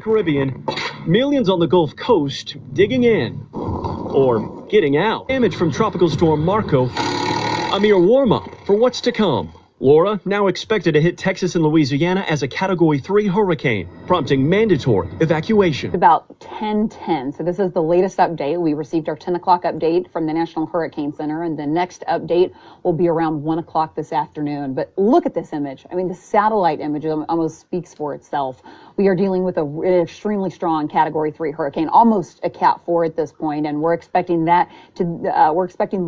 Caribbean, millions on the Gulf Coast digging in or getting out. Damage from Tropical Storm Marco, a mere warm-up for what's to come. Laura, now expected to hit Texas and Louisiana as a Category 3 hurricane, prompting mandatory evacuation. About 10:10. So this is the latest update. We received our 10 o'clock update from the National Hurricane Center, and the next update will be around 1 o'clock this afternoon. But look at this image. I mean, the satellite image almost speaks for itself. We are dealing with an extremely strong Category 3 hurricane, almost a Cat 4 at this point, and we're expecting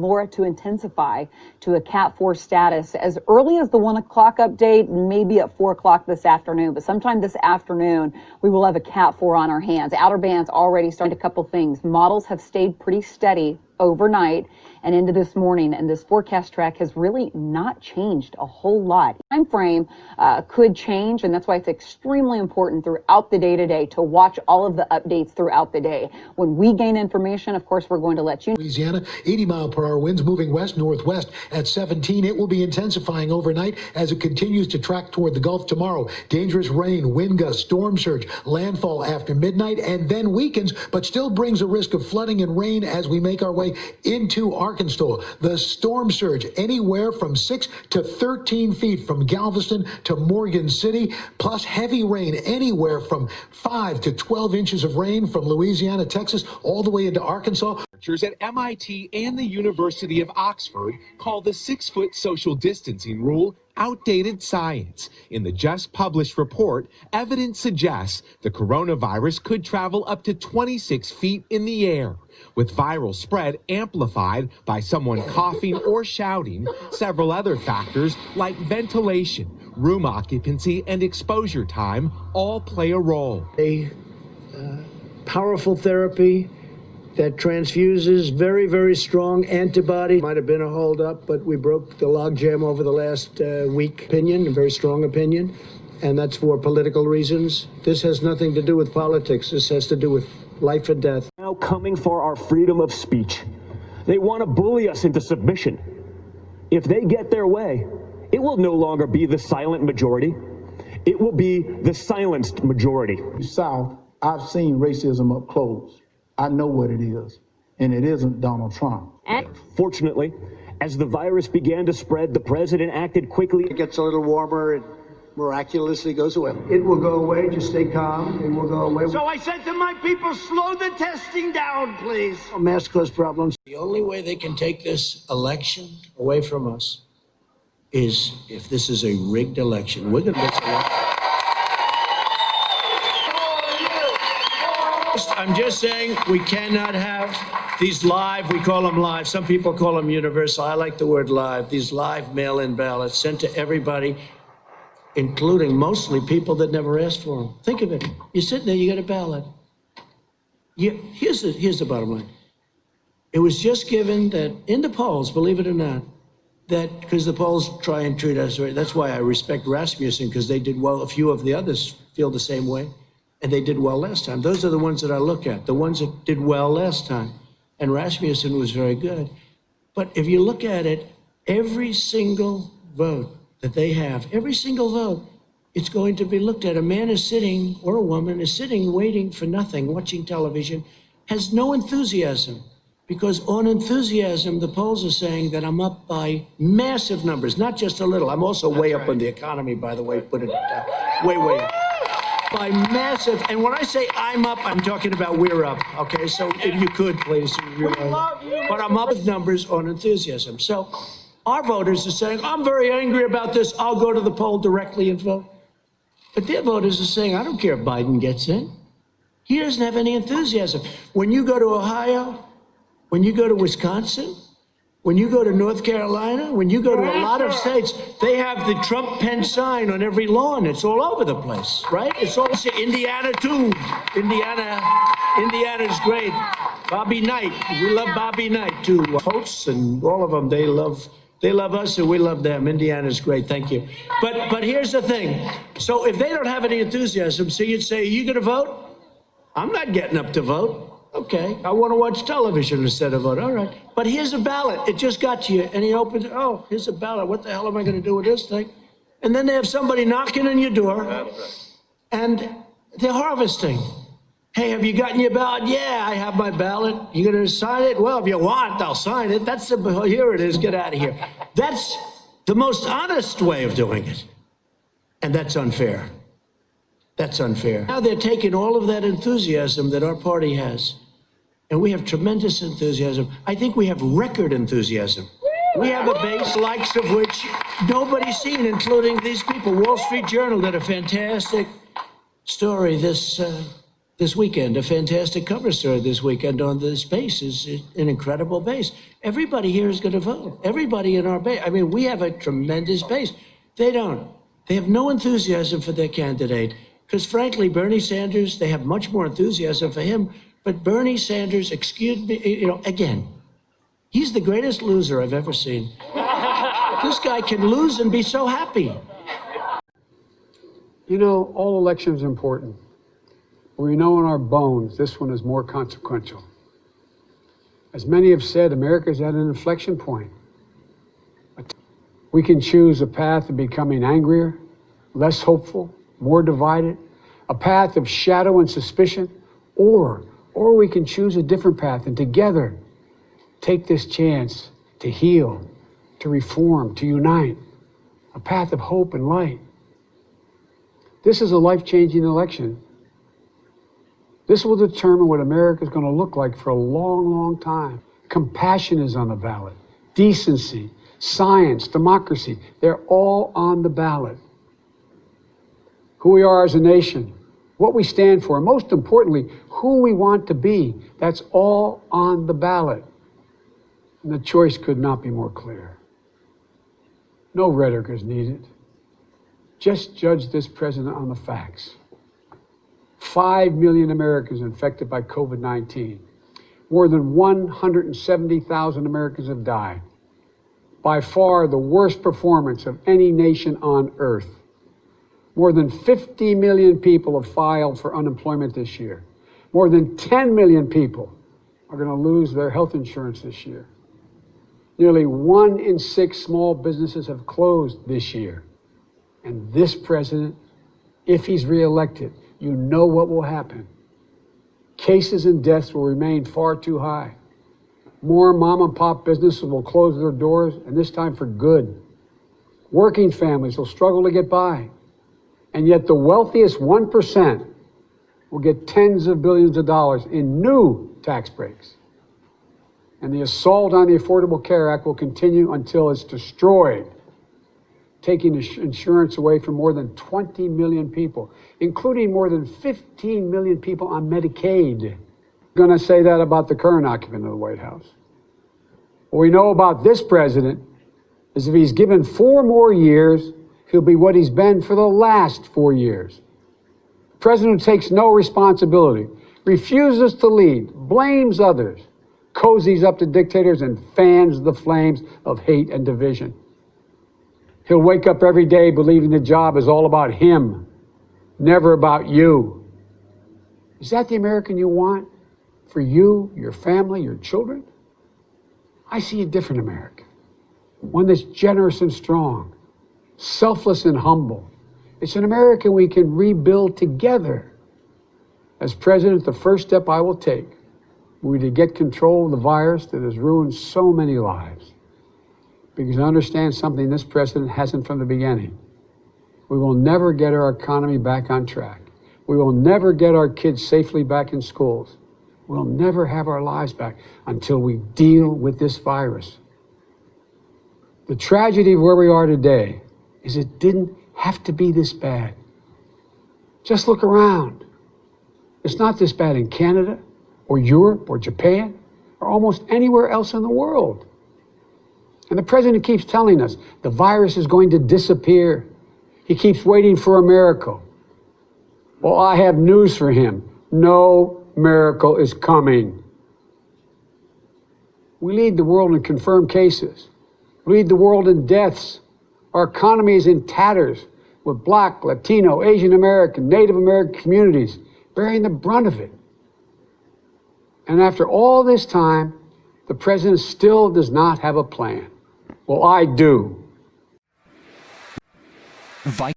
Laura to intensify to a Cat 4 status as early as the 1 o'clock update, maybe at 4 o'clock this afternoon. But sometime this afternoon, we will have a Cat 4 on our hands. Outer bands already started a couple things. Models have stayed pretty steady overnight and into this morning, and this forecast track has really not changed a whole lot. Time frame could change, and that's why it's extremely important throughout the day today to watch all of the updates throughout the day. When we gain information, of course, we're going to let you know. Louisiana, 80-mile-per-hour winds moving west-northwest at 17. It will be intensifying overnight as it continues to track toward the Gulf tomorrow. Dangerous rain, wind gusts, storm surge, landfall after midnight, and then weakens, but still brings a risk of flooding and rain as we make our way into Arkansas. The storm surge anywhere from 6 to 13 feet from Galveston to Morgan City, plus heavy rain anywhere from 5 to 12 inches of rain from Louisiana, Texas, all the way into Arkansas. Researchers at MIT and the University of Oxford call the 6-foot social distancing rule outdated science. In the just published report, evidence suggests the coronavirus could travel up to 26 feet in the air, with viral spread amplified by someone coughing or shouting. Several other factors like ventilation, room occupancy, and exposure time all play a role. A powerful therapy that transfuses very, very strong antibody. Might have been a holdup, but we broke the logjam over the last week. Opinion, a very strong opinion, and that's for political reasons. This has nothing to do with politics. This has to do with life and death. Now coming for our freedom of speech. They want to bully us into submission. If they get their way, it will no longer be the silent majority. It will be the silenced majority. South, I've seen racism up close. I know what it is, and it isn't Donald Trump. Fortunately, as the virus began to spread, the president acted quickly. It gets a little warmer and miraculously goes away. It will go away. Just stay calm. It will go away. So I said to my people, slow the testing down, please. Mask cause problems. The only way they can take this election away from us is if this is a rigged election. We're going to get elected. I'm just saying we cannot have these live, we call them live, some people call them universal, I like the word live, these live mail-in ballots sent to everybody, including mostly people that never asked for them. Think of it, you're sitting there, you get a ballot. Here's the bottom line. It was just given that in the polls, believe it or not, that because the polls try and treat us right, that's why I respect Rasmussen, because they did well, a few of the others feel the same way. And they did well last time. Those are the ones that I look at, the ones that did well last time. And Rasmussen was very good. But if you look at it, every single vote that they have, every single vote, it's going to be looked at. A man is sitting, or a woman is sitting, waiting for nothing, watching television, has no enthusiasm. Because on enthusiasm, the polls are saying that I'm up by massive numbers, not just a little. I'm also way up on the economy, by the way, put it down. Way up. By massive, and when I say I'm up, I'm talking about we're up, okay? So if you could, please. But I'm up with numbers on enthusiasm. So our voters are saying, I'm very angry about this. I'll go to the poll directly and vote. But their voters are saying, I don't care if Biden gets in. He doesn't have any enthusiasm. When you go to Ohio, when you go to Wisconsin, when you go to North Carolina, when you go to a lot of states, they have the Trump-Pence sign on every lawn. It's all over the place, right? It's also Indiana, too. Indiana's great. Bobby Knight. We love Bobby Knight, too. Hosts and all of them, they love us and we love them. Indiana's great. Thank you. But here's the thing. So if they don't have any enthusiasm, so you'd say, are you going to vote? I'm not getting up to vote. Okay, I want to watch television instead of vote. All right. But here's a ballot. It just got to you. And he opens it. Oh, here's a ballot. What the hell am I going to do with this thing? And then they have somebody knocking on your door. And They're harvesting. Hey, have you gotten your ballot? Yeah, I have my ballot. You gonna sign it? Well, if you want, I'll sign it. Here it is, get out of here. That's the most honest way of doing it. And that's unfair. That's unfair. Now they're taking all of that enthusiasm that our party has, and we have tremendous enthusiasm. I think we have record enthusiasm. We have a base likes of which nobody's seen, including these people. Wall Street Journal did a fantastic story this weekend, a fantastic cover story this weekend on this base. Is an incredible base. Everybody here is going to vote. Everybody in our base. I mean, we have a tremendous base. They don't. They have no enthusiasm for their candidate. Because frankly, Bernie Sanders, they have much more enthusiasm for him. But Bernie Sanders, excuse me, again, he's the greatest loser I've ever seen. This guy can lose and be so happy. You know, all elections are important. But we know in our bones this one is more consequential. As many have said, America's at an inflection point. We can choose a path of becoming angrier, less hopeful, more divided, a path of shadow and suspicion, or we can choose a different path and together take this chance to heal, to reform, to unite, a path of hope and light. This is a life-changing election. This will determine what America is going to look like for a long, long time. Compassion is on the ballot. Decency, science, democracy, they're all on the ballot. Who we are as a nation, what we stand for, and most importantly, who we want to be, that's all on the ballot. And the choice could not be more clear. No rhetoric is needed. Just judge this president on the facts. 5 million Americans infected by COVID-19. More than 170,000 Americans have died. By far the worst performance of any nation on earth. More than 50 million people have filed for unemployment this year. More than 10 million people are going to lose their health insurance this year. Nearly 1 in 6 small businesses have closed this year. And this president, if he's reelected, you know what will happen. Cases and deaths will remain far too high. More mom and pop businesses will close their doors, and this time for good. Working families will struggle to get by. And yet the wealthiest 1% will get tens of billions of dollars in new tax breaks. And the assault on the Affordable Care Act will continue until it's destroyed, taking insurance away from more than 20 million people, including more than 15 million people on Medicaid. I'm going to say that about the current occupant of the White House. What we know about this president is if he's given 4 more years, he'll be what he's been for the last 4 years. The president who takes no responsibility, refuses to lead, blames others, cozies up to dictators, and fans the flames of hate and division. He'll wake up every day believing the job is all about him, never about you. Is that the American you want for you, your family, your children? I see a different American, one that's generous and strong, selfless and humble. It's an America we can rebuild together. As president, the first step I will take will be to get control of the virus that has ruined so many lives. Because I understand something this president hasn't from the beginning. We will never get our economy back on track. We will never get our kids safely back in schools. We'll never have our lives back until we deal with this virus. The tragedy of where we are today is it didn't have to be this bad. Just look around. It's not this bad in Canada or Europe or Japan or almost anywhere else in the world. And the president keeps telling us the virus is going to disappear. He keeps waiting for a miracle. Well, I have news for him. No miracle is coming. We lead the world in confirmed cases. We lead the world in deaths. Our economy is in tatters with Black, Latino, Asian American, Native American communities bearing the brunt of it. And after all this time, the president still does not have a plan. Well, I do.